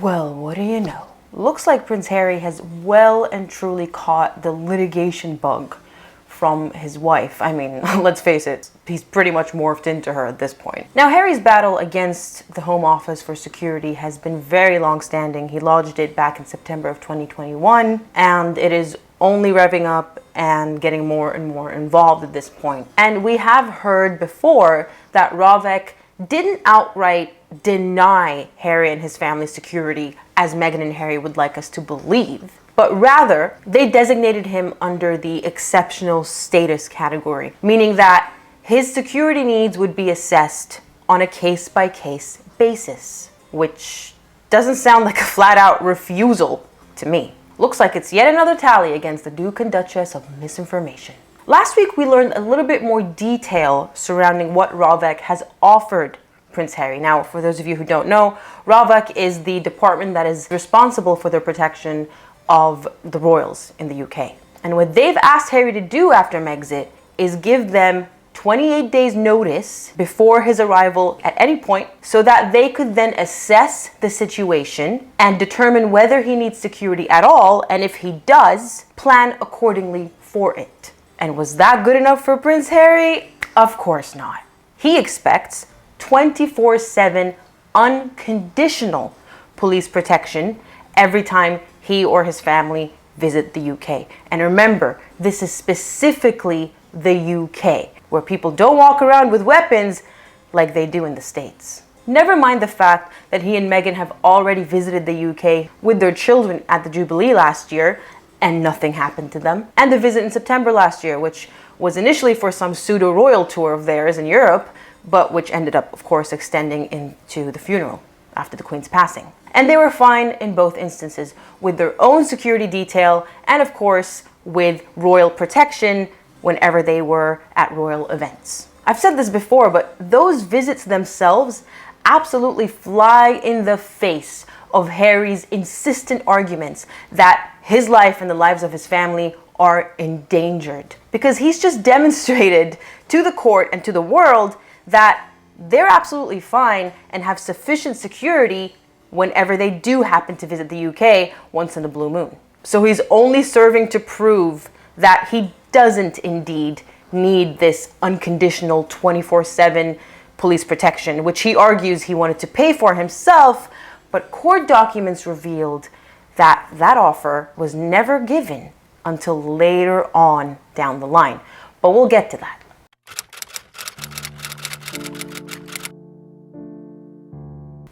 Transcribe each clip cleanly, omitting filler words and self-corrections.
Well, what do you know? Looks like Prince Harry has well and truly caught the litigation bug from his wife. I mean, let's face it, he's pretty much morphed into her at this point. Now, Harry's battle against the Home Office for security has been very long-standing. He lodged it back in September of 2021, and it is only revving up and getting more and more involved at this point. And we have heard before that Rovek didn't outright deny Harry and his family's security as Meghan and Harry would like us to believe, but rather they designated him under the exceptional status category, meaning that his security needs would be assessed on a case-by-case basis, which doesn't sound like a flat-out refusal to me. Looks like it's yet another tally against the Duke and Duchess of misinformation. Last week, we learned a little bit more detail surrounding what Rovek has offered Prince Harry. Now, for those of you who don't know, Rovek is the department that is responsible for the protection of the royals in the UK. And what they've asked Harry to do after Megxit is give them 28 days notice before his arrival at any point so that they could then assess the situation and determine whether he needs security at all, and if he does, plan accordingly for it. And was that good enough for Prince Harry? Of course not. He expects 24/7 unconditional police protection every time he or his family visit the UK. And remember, this is specifically the UK, where people don't walk around with weapons like they do in the States. Never mind the fact that he and Meghan have already visited the UK with their children at the Jubilee last year, and nothing happened to them. And the visit in September last year, which was initially for some pseudo-royal tour of theirs in Europe, but which ended up, of course, extending into the funeral after the Queen's passing. And they were fine in both instances, with their own security detail and, of course, with royal protection whenever they were at royal events. I've said this before, but those visits themselves absolutely fly in the face of Harry's insistent arguments that his life and the lives of his family are endangered. Because he's just demonstrated to the court and to the world that they're absolutely fine and have sufficient security whenever they do happen to visit the UK once in a blue moon. So he's only serving to prove that he doesn't indeed need this unconditional 24/7 police protection, which he argues he wanted to pay for himself, but court documents revealed that that offer was never given until later on down the line. But we'll get to that.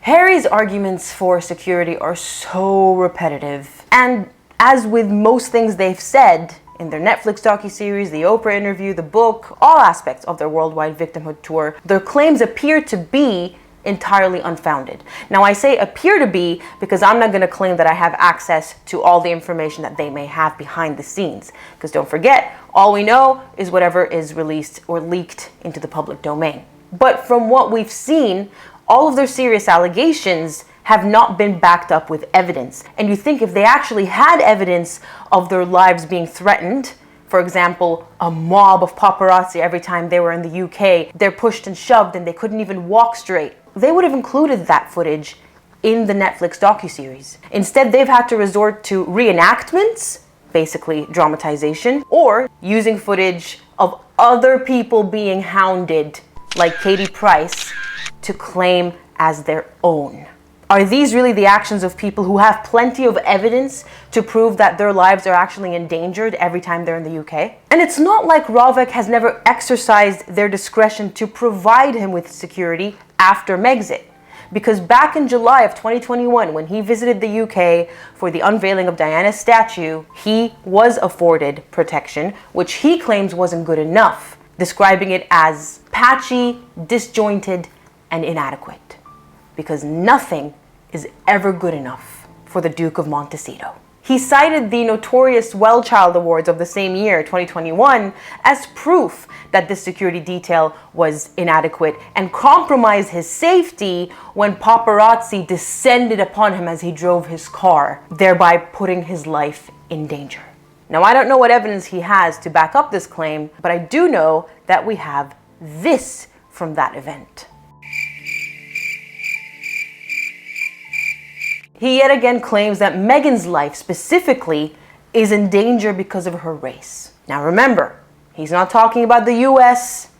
Harry's arguments for security are so repetitive, and as with most things they've said in their Netflix docuseries, the Oprah interview, the book, all aspects of their worldwide victimhood tour, their claims appear to be entirely unfounded. Now, I say appear to be because I'm not going to claim that I have access to all the information that they may have behind the scenes. Because don't forget, all we know is whatever is released or leaked into the public domain. But from what we've seen, all of their serious allegations have not been backed up with evidence. And you think if they actually had evidence of their lives being threatened, for example, a mob of paparazzi every time they were in the UK, they're pushed and shoved and they couldn't even walk straight, they would have included that footage in the Netflix docuseries. Instead, they've had to resort to reenactments, basically dramatization, or using footage of other people being hounded, like Katie Price, to claim as their own. Are these really the actions of people who have plenty of evidence to prove that their lives are actually endangered every time they're in the UK? And it's not like Rovek has never exercised their discretion to provide him with security after Megxit. Because back in July of 2021, when he visited the UK for the unveiling of Diana's statue, he was afforded protection, which he claims wasn't good enough, describing it as patchy, disjointed, and inadequate. Because nothing is ever good enough for the Duke of Montecito. He cited the notorious Well Child Awards of the same year, 2021, as proof that this security detail was inadequate and compromised his safety when paparazzi descended upon him as he drove his car, thereby putting his life in danger. Now, I don't know what evidence he has to back up this claim, but I do know that we have this from that event. He yet again claims that Meghan's life specifically is in danger because of her race. Now remember, he's not talking about the US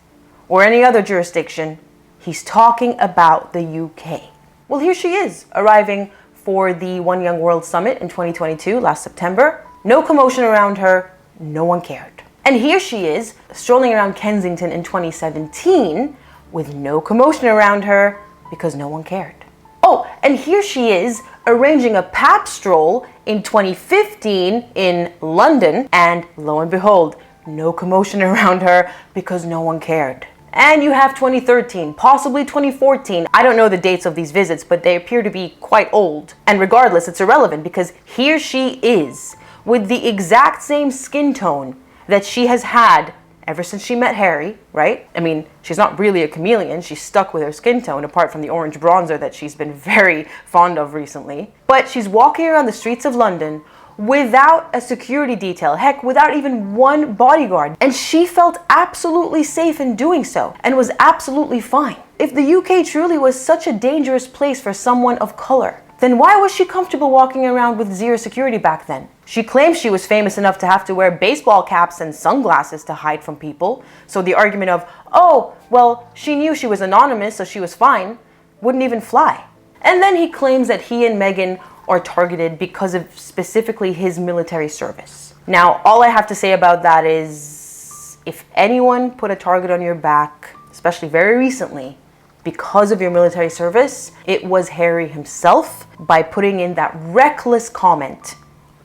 or any other jurisdiction. He's talking about the UK. Well, here she is, arriving for the One Young World Summit in 2022, last September. No commotion around her, no one cared. And here she is, strolling around Kensington in 2017 with no commotion around her because no one cared. Oh, and here she is, arranging a pap stroll in 2015 in London, and lo and behold, no commotion around her because no one cared. And you have 2013, possibly 2014. I don't know the dates of these visits, but they appear to be quite old. And regardless, it's irrelevant because here she is with the exact same skin tone that she has had ever since she met Harry, right? I mean, she's not really a chameleon. She's stuck with her skin tone, apart from the orange bronzer that she's been very fond of recently. But she's walking around the streets of London without a security detail, heck, without even one bodyguard. And she felt absolutely safe in doing so and was absolutely fine. If the UK truly was such a dangerous place for someone of color, then why was she comfortable walking around with zero security back then? She claims she was famous enough to have to wear baseball caps and sunglasses to hide from people. So the argument of, oh, well, she knew she was anonymous, so she was fine, wouldn't even fly. And then he claims that he and Meghan are targeted because of specifically his military service. Now, all I have to say about that is, if anyone put a target on your back, especially very recently, because of your military service, it was Harry himself by putting in that reckless comment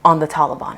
on the Taliban.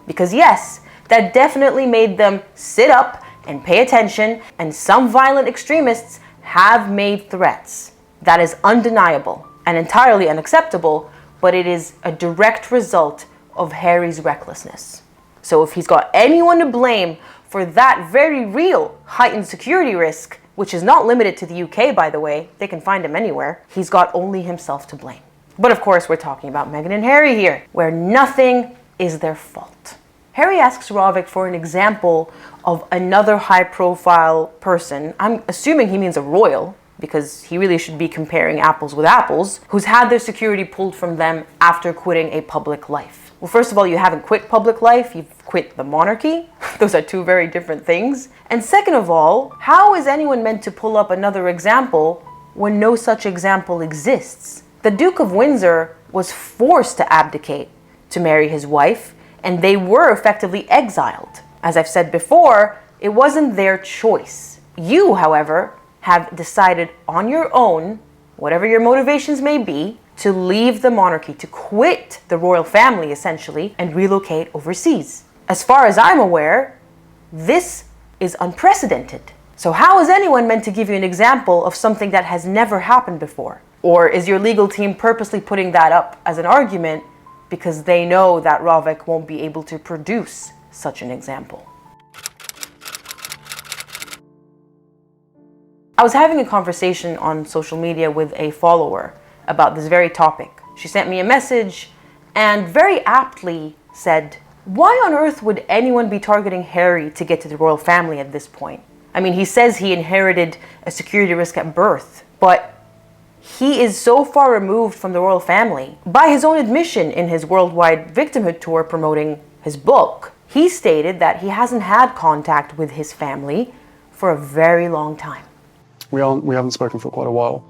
Because yes, that definitely made them sit up and pay attention, and some violent extremists have made threats. That is undeniable and entirely unacceptable, but it is a direct result of Harry's recklessness. So if he's got anyone to blame for that very real heightened security risk, which is not limited to the UK, by the way, they can find him anywhere, he's got only himself to blame. But of course, we're talking about Meghan and Harry here, where nothing is their fault. Harry asks Ravik for an example of another high-profile person. I'm assuming he means a royal, because he really should be comparing apples with apples, who's had their security pulled from them after quitting a public life. Well, first of all, you haven't quit public life, you've quit the monarchy. Those are two very different things. And second of all, how is anyone meant to pull up another example when no such example exists? The Duke of Windsor was forced to abdicate to marry his wife, and they were effectively exiled. As I've said before, it wasn't their choice. You, however, have decided on your own, whatever your motivations may be, to leave the monarchy, to quit the royal family essentially, and relocate overseas. As far as I'm aware, this is unprecedented. So how is anyone meant to give you an example of something that has never happened before? Or is your legal team purposely putting that up as an argument because they know that Ravik won't be able to produce such an example? I was having a conversation on social media with a follower about this very topic. She sent me a message and very aptly said, why on earth would anyone be targeting Harry to get to the royal family at this point? I mean, he says he inherited a security risk at birth, but he is so far removed from the royal family. By his own admission in his worldwide victimhood tour promoting his book, he stated that he hasn't had contact with his family for a very long time. We haven't spoken for quite a while.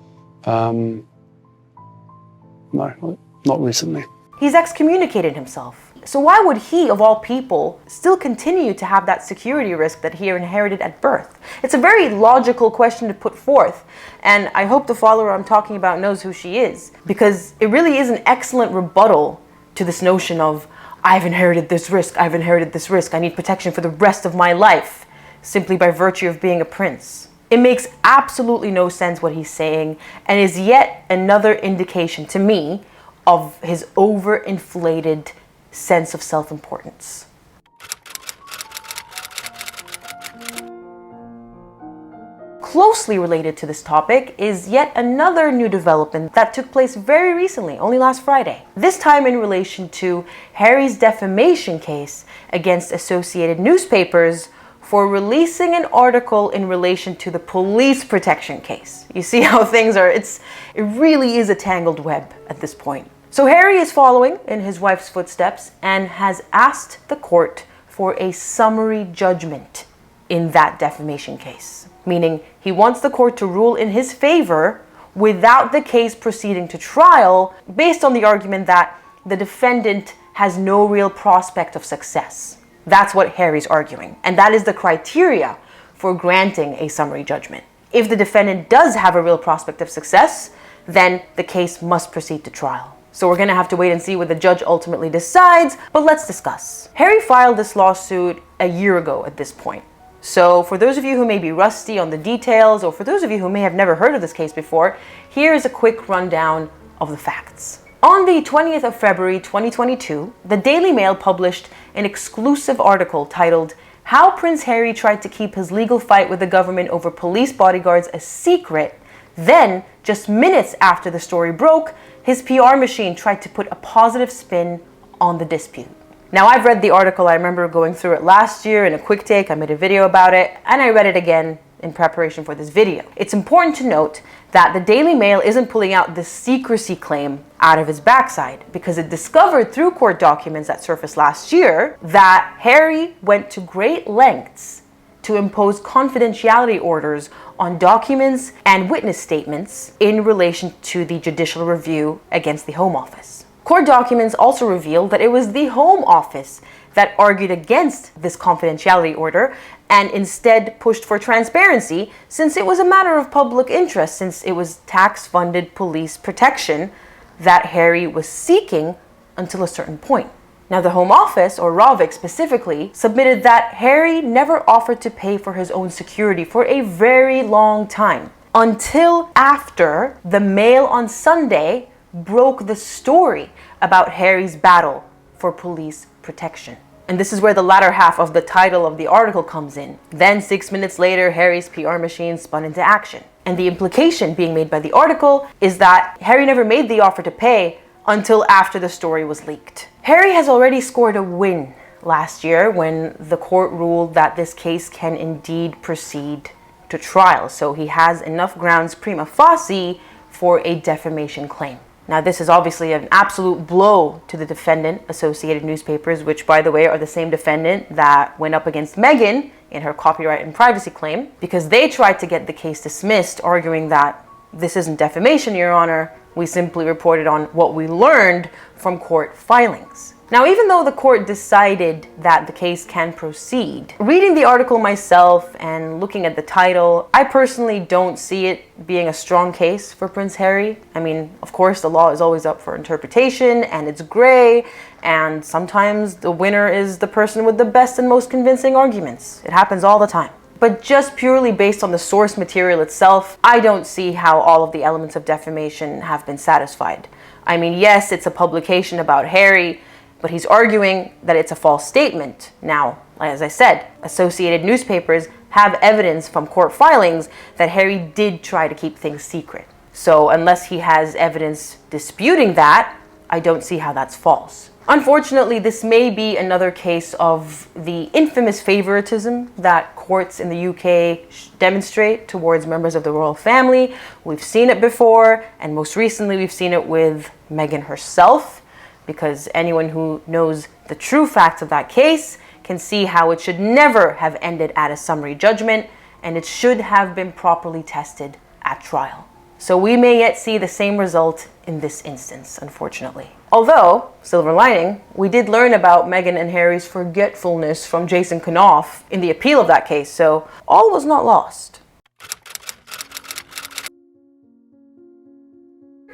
No, not recently. He's excommunicated himself. So why would he, of all people, still continue to have that security risk that he inherited at birth? It's a very logical question to put forth, and I hope the follower I'm talking about knows who she is, because it really is an excellent rebuttal to this notion of, I've inherited this risk, I need protection for the rest of my life, simply by virtue of being a prince. It makes absolutely no sense what he's saying, and is yet another indication to me of his overinflated sense of self-importance. Closely related to this topic is yet another new development that took place very recently, only last Friday. This time in relation to Harry's defamation case against Associated Newspapers for releasing an article in relation to the police protection case. You see how things are, it really is a tangled web at this point. So Harry is following in his wife's footsteps and has asked the court for a summary judgment in that defamation case, meaning he wants the court to rule in his favor without the case proceeding to trial, based on the argument that the defendant has no real prospect of success. That's what Harry's arguing, and that is the criteria for granting a summary judgment. If the defendant does have a real prospect of success, then the case must proceed to trial. So we're gonna have to wait and see what the judge ultimately decides, but let's discuss. Harry filed this lawsuit a year ago at this point. So for those of you who may be rusty on the details, or for those of you who may have never heard of this case before, here is a quick rundown of the facts. On the 20th of February 2022, the Daily Mail published an exclusive article titled "How Prince Harry Tried to Keep His Legal Fight with the Government Over Police Bodyguards a Secret. Then, just minutes after the story broke, his PR machine tried to put a positive spin on the dispute." Now, I've read the article. I remember going through it last year in a quick take. I made a video about it, and I read it again in preparation for this video. It's important to note that the Daily Mail isn't pulling out the secrecy claim out of his backside, because it discovered through court documents that surfaced last year that Harry went to great lengths to impose confidentiality orders on documents and witness statements in relation to the judicial review against the Home Office. Court documents also revealed that it was the Home Office that argued against this confidentiality order and instead pushed for transparency, since it was a matter of public interest, since it was tax-funded police protection that Harry was seeking until a certain point. Now, the Home Office, or Ravik specifically, submitted that Harry never offered to pay for his own security for a very long time, until after the Mail on Sunday broke the story about Harry's battle for police protection. And this is where the latter half of the title of the article comes in. Then 6 minutes later, Harry's PR machine spun into action. And the implication being made by the article is that Harry never made the offer to pay until after the story was leaked. Harry has already scored a win last year when the court ruled that this case can indeed proceed to trial. So he has enough grounds prima facie for a defamation claim. Now, this is obviously an absolute blow to the defendant, Associated Newspapers, which, by the way, are the same defendant that went up against Meghan in her copyright and privacy claim, because they tried to get the case dismissed, arguing that this isn't defamation, Your Honor. We simply reported on what we learned from court filings. Now, even though the court decided that the case can proceed, reading the article myself and looking at the title, I personally don't see it being a strong case for Prince Harry. I mean, of course, the law is always up for interpretation, and it's gray, and sometimes the winner is the person with the best and most convincing arguments. It happens all the time. But just purely based on the source material itself, I don't see how all of the elements of defamation have been satisfied. I mean, yes, it's a publication about Harry, but he's arguing that it's a false statement. Now, as I said, Associated Newspapers have evidence from court filings that Harry did try to keep things secret. So unless he has evidence disputing that, I don't see how that's false. Unfortunately, this may be another case of the infamous favoritism that courts in the UK demonstrate towards members of the royal family. We've seen it before, and most recently we've seen it with Meghan herself, because anyone who knows the true facts of that case can see how it should never have ended at a summary judgment, and it should have been properly tested at trial. So we may yet see the same result in this instance, unfortunately. Although, silver lining, we did learn about Meghan and Harry's forgetfulness from Jason Knopf in the appeal of that case, so all was not lost.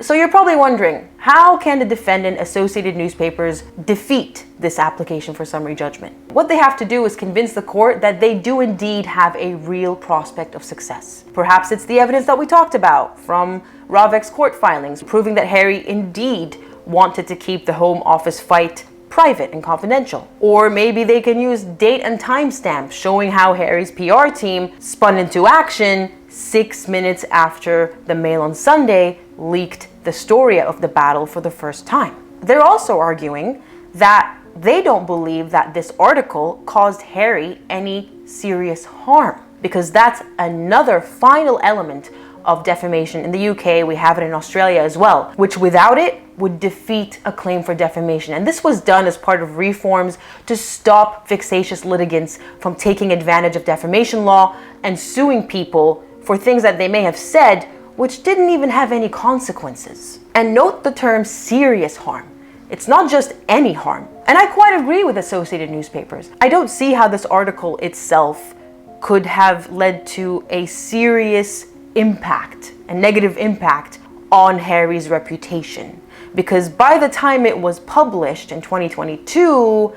So you're probably wondering, how can the defendant, Associated Newspapers, defeat this application for summary judgment? What they have to do is convince the court that they do indeed have a real prospect of success. Perhaps it's the evidence that we talked about from Ravik's court filings, proving that Harry indeed wanted to keep the Home Office fight private and confidential. Or maybe they can use date and timestamp showing how Harry's PR team spun into action 6 minutes after the Mail on Sunday leaked the story of the battle for the first time. They're also arguing that they don't believe that this article caused Harry any serious harm, because that's another final element of defamation in the UK. We have it in Australia as well, which without it would defeat a claim for defamation. And this was done as part of reforms to stop vexatious litigants from taking advantage of defamation law and suing people for things that they may have said which didn't even have any consequences. And note the term serious harm. It's not just any harm. And I quite agree with Associated Newspapers. I don't see how this article itself could have led to a serious impact, a negative impact on Harry's reputation. Because by the time it was published in 2022,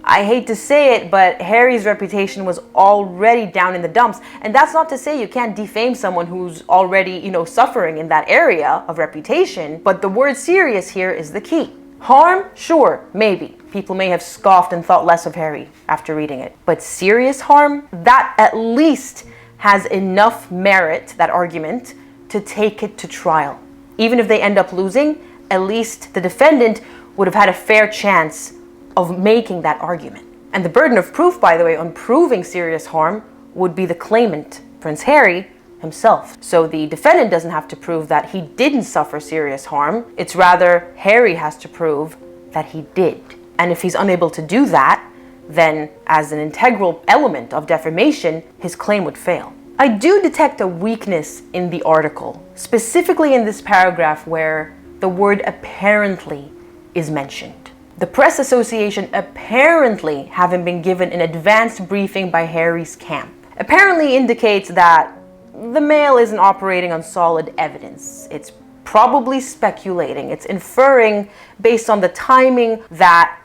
I hate to say it, but Harry's reputation was already down in the dumps. And that's not to say you can't defame someone who's already, suffering in that area of reputation. But the word serious here is the key. Harm? Sure, maybe. People may have scoffed and thought less of Harry after reading it. But serious harm? That at least has enough merit, that argument, to take it to trial. Even if they end up losing, at least the defendant would have had a fair chance of making that argument. And the burden of proof, by the way, on proving serious harm would be the claimant, Prince Harry, himself. So the defendant doesn't have to prove that he didn't suffer serious harm. It's rather Harry has to prove that he did. And if he's unable to do that, then as an integral element of defamation, his claim would fail. I do detect a weakness in the article, specifically in this paragraph where the word apparently is mentioned. The Press Association apparently having been given an advanced briefing by Harry's camp apparently indicates that the Mail isn't operating on solid evidence. It's probably speculating. It's inferring based on the timing that,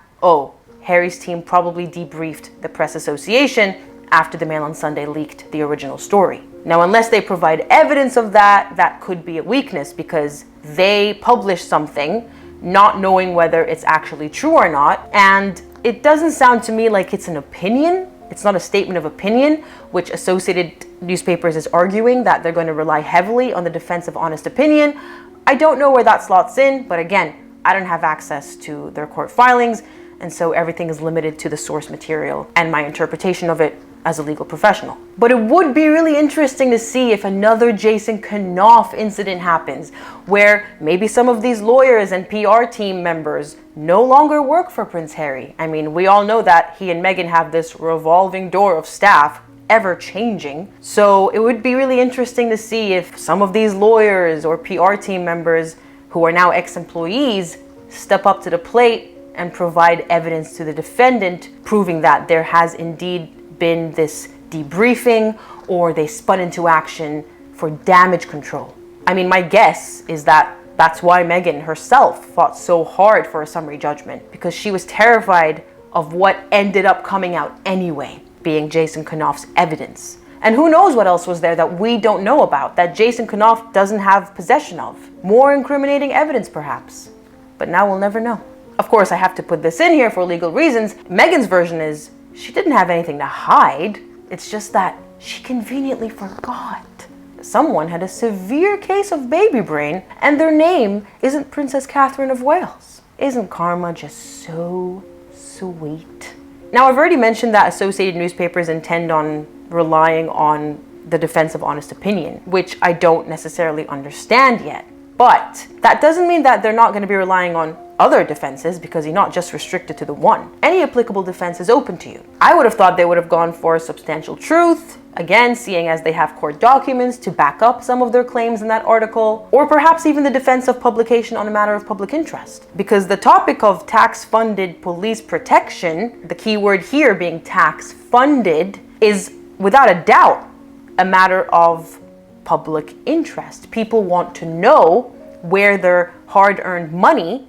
Harry's team probably debriefed the Press Association after the Mail on Sunday leaked the original story. Now, unless they provide evidence of that, that could be a weakness because they publish something not knowing whether it's actually true or not. And it doesn't sound to me like it's an opinion. It's not a statement of opinion, which Associated Newspapers is arguing that they're going to rely heavily on the defense of honest opinion. I don't know where that slots in, but again, I don't have access to their court filings, and so everything is limited to the source material and my interpretation of it as a legal professional. But it would be really interesting to see if another Jason Knopf incident happens, where maybe some of these lawyers and PR team members no longer work for Prince Harry. I mean, we all know that he and Meghan have this revolving door of staff, ever changing. So it would be really interesting to see if some of these lawyers or PR team members who are now ex-employees step up to the plate and provide evidence to the defendant, proving that there has indeed been this debriefing or they spun into action for damage control. I mean, my guess is that that's why Meghan herself fought so hard for a summary judgment, because she was terrified of what ended up coming out anyway, being Jason Knopf's evidence. And who knows what else was there that we don't know about, that Jason Knopf doesn't have possession of. More incriminating evidence, perhaps. But now we'll never know. Of course, I have to put this in here for legal reasons. Meghan's version is she didn't have anything to hide. It's just that she conveniently forgot. Someone had a severe case of baby brain, and their name isn't Princess Catherine of Wales. Isn't karma just so sweet? Now, I've already mentioned that Associated Newspapers intend on relying on the defense of honest opinion, which I don't necessarily understand yet. But that doesn't mean that they're not going to be relying on other defenses, because you're not just restricted to the one. Any applicable defense is open to you. I would have thought they would have gone for substantial truth, again, seeing as they have court documents to back up some of their claims in that article, or perhaps even the defense of publication on a matter of public interest. Because the topic of tax-funded police protection, the key word here being tax-funded, is without a doubt a matter of public interest. People want to know where their hard-earned money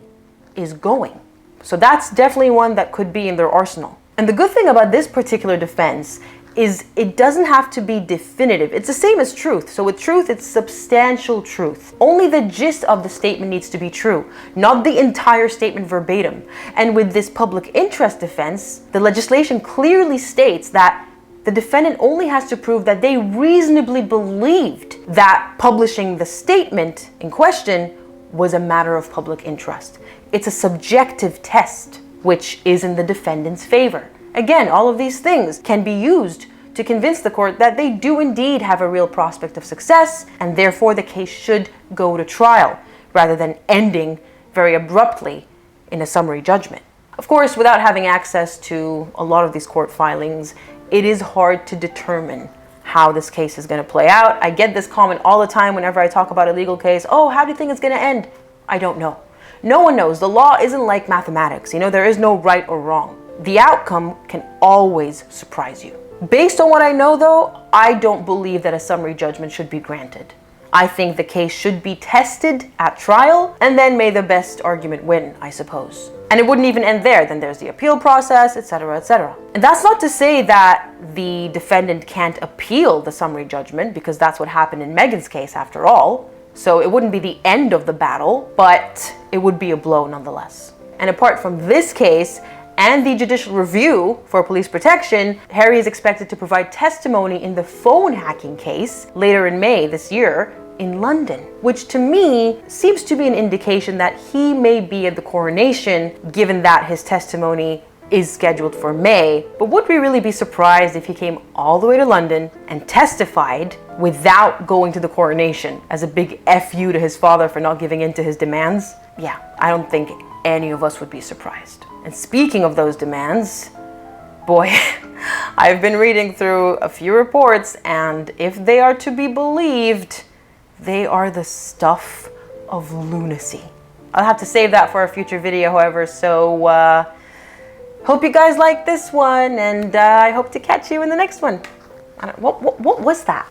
is going. So that's definitely one that could be in their arsenal. And the good thing about this particular defense is it doesn't have to be definitive. It's the same as truth. So with truth, it's substantial truth. Only the gist of the statement needs to be true, not the entire statement verbatim. And with this public interest defense, the legislation clearly states that the defendant only has to prove that they reasonably believed that publishing the statement in question was a matter of public interest. It's a subjective test, which is in the defendant's favor. Again, all of these things can be used to convince the court that they do indeed have a real prospect of success, and therefore the case should go to trial, rather than ending very abruptly in a summary judgment. Of course, without having access to a lot of these court filings, it is hard to determine how this case is going to play out. I get this comment all the time whenever I talk about a legal case. Oh, how do you think it's going to end? I don't know. No one knows. The law isn't like mathematics. There is no right or wrong. The outcome can always surprise you. Based on what I know, though, I don't believe that a summary judgment should be granted. I think the case should be tested at trial, and then may the best argument win, I suppose. And it wouldn't even end there. Then there's the appeal process, etc., etc. And that's not to say that the defendant can't appeal the summary judgment, because that's what happened in Meghan's case after all. So it wouldn't be the end of the battle, but it would be a blow nonetheless. And apart from this case and the judicial review for police protection, Harry is expected to provide testimony in the phone hacking case later in May this year in London, which to me seems to be an indication that he may be at the coronation, given that his testimony is scheduled for May. But would we really be surprised if he came all the way to London and testified without going to the coronation as a big FU to his father for not giving in to his demands? Yeah, I don't think any of us would be surprised. And speaking of those demands, boy, I've been reading through a few reports, and if they are to be believed, they are the stuff of lunacy. I'll have to save that for a future video, however, so hope you guys like this one, and I hope to catch you in the next one. What was that?